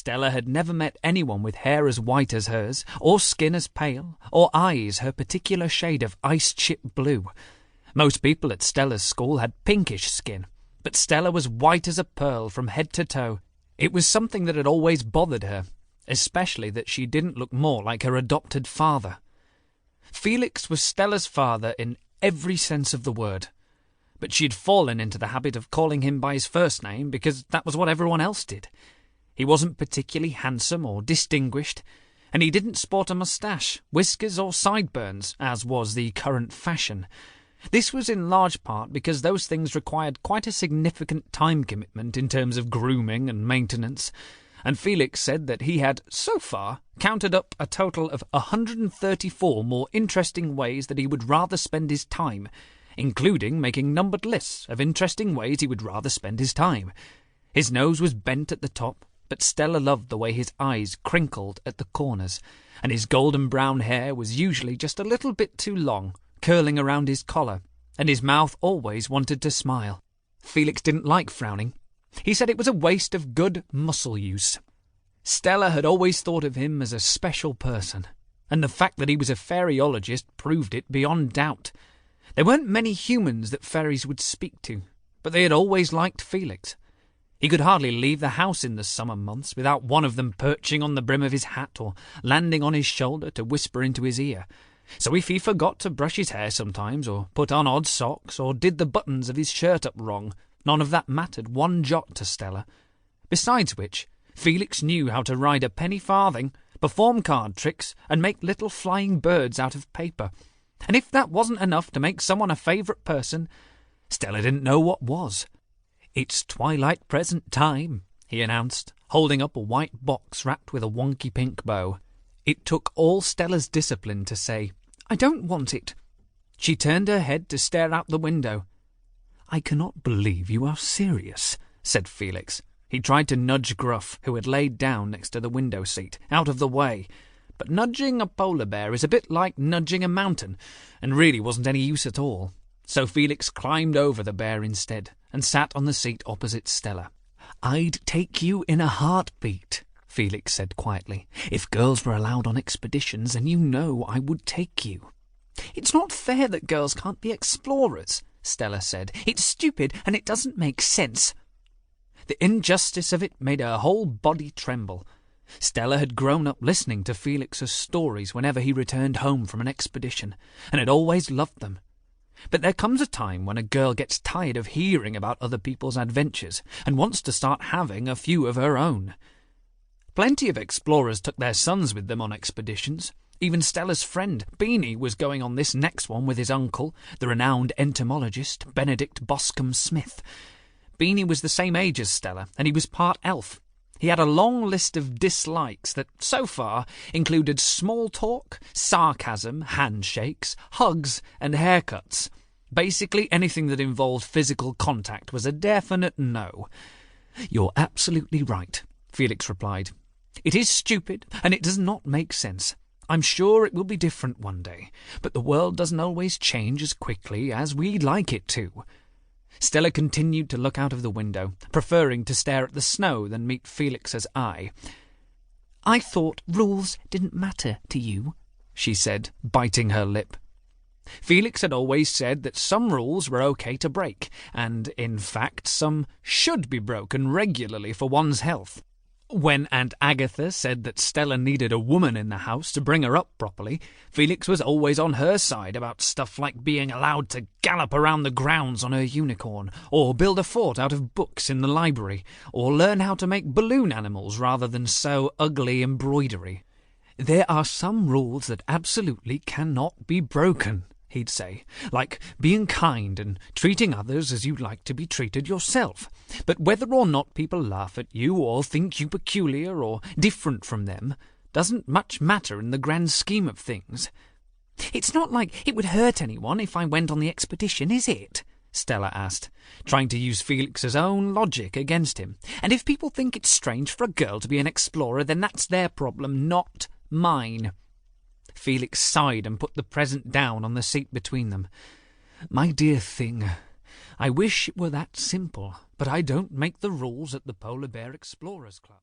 Stella had never met anyone with hair as white as hers, or skin as pale, or eyes her particular shade of ice-chip blue. Most people at Stella's school had pinkish skin, but Stella was white as a pearl from head to toe. It was something that had always bothered her, especially that she didn't look more like her adopted father. Felix was Stella's father in every sense of the word, but she'd fallen into the habit of calling him by his first name because that was what everyone else did. He wasn't particularly handsome or distinguished, and he didn't sport a moustache, whiskers or sideburns, as was the current fashion. This was in large part because those things required quite a significant time commitment in terms of grooming and maintenance, and Felix said that he had, so far, counted up a total of 134 more interesting ways that he would rather spend his time, including making numbered lists of interesting ways he would rather spend his time. His nose was bent at the top, but Stella loved the way his eyes crinkled at the corners, and his golden brown hair was usually just a little bit too long, curling around his collar, and his mouth always wanted to smile. Felix didn't like frowning. He said it was a waste of good muscle use. Stella had always thought of him as a special person, and the fact that he was a fairyologist proved it beyond doubt. There weren't many humans that fairies would speak to, but they had always liked Felix. He could hardly leave the house in the summer months without one of them perching on the brim of his hat or landing on his shoulder to whisper into his ear. So if he forgot to brush his hair sometimes, or put on odd socks, or did the buttons of his shirt up wrong, none of that mattered one jot to Stella. Besides which, Felix knew how to ride a penny farthing, perform card tricks, and make little flying birds out of paper. And if that wasn't enough to make someone a favourite person, Stella didn't know what was. "It's twilight present time," he announced, holding up a white box wrapped with a wonky pink bow. It took all Stella's discipline to say, "I don't want it." She turned her head to stare out the window. "I cannot believe you are serious," said Felix. He tried to nudge Gruff, who had laid down next to the window seat, out of the way. But nudging a polar bear is a bit like nudging a mountain, and really wasn't any use at all. So Felix climbed over the bear instead, and sat on the seat opposite Stella. "I'd take you in a heartbeat," Felix said quietly. "If girls were allowed on expeditions, then you know I would take you." "It's not fair that girls can't be explorers," Stella said. "It's stupid, and it doesn't make sense." The injustice of it made her whole body tremble. Stella had grown up listening to Felix's stories whenever he returned home from an expedition, and had always loved them. But there comes a time when a girl gets tired of hearing about other people's adventures and wants to start having a few of her own. Plenty of explorers took their sons with them on expeditions. Even Stella's friend, Beanie, was going on this next one with his uncle, the renowned entomologist, Benedict Boscombe Smith. Beanie was the same age as Stella, and he was part elf. He had a long list of dislikes that, so far, included small talk, sarcasm, handshakes, hugs, and haircuts. Basically anything that involved physical contact was a definite no. "You're absolutely right," Felix replied. "It is stupid, and it does not make sense. I'm sure it will be different one day, but the world doesn't always change as quickly as we'd like it to." Stella continued to look out of the window, preferring to stare at the snow than meet Felix's eye. "I thought rules didn't matter to you," she said, biting her lip. Felix had always said that some rules were okay to break, and, in fact, some should be broken regularly for one's health. When Aunt Agatha said that Stella needed a woman in the house to bring her up properly, Felix was always on her side about stuff like being allowed to gallop around the grounds on her unicorn, or build a fort out of books in the library, or learn how to make balloon animals rather than sew ugly embroidery. "There are some rules that absolutely cannot be broken," he'd say, "like being kind and treating others as you'd like to be treated yourself. But whether or not people laugh at you or think you peculiar or different from them doesn't much matter in the grand scheme of things." "It's not like it would hurt anyone if I went on the expedition, is it?" Stella asked, trying to use Felix's own logic against him. "And if people think it's strange for a girl to be an explorer, then that's their problem, not mine." Felix sighed and put the present down on the seat between them. "My dear thing, I wish it were that simple, but I don't make the rules at the Polar Bear Explorers Club."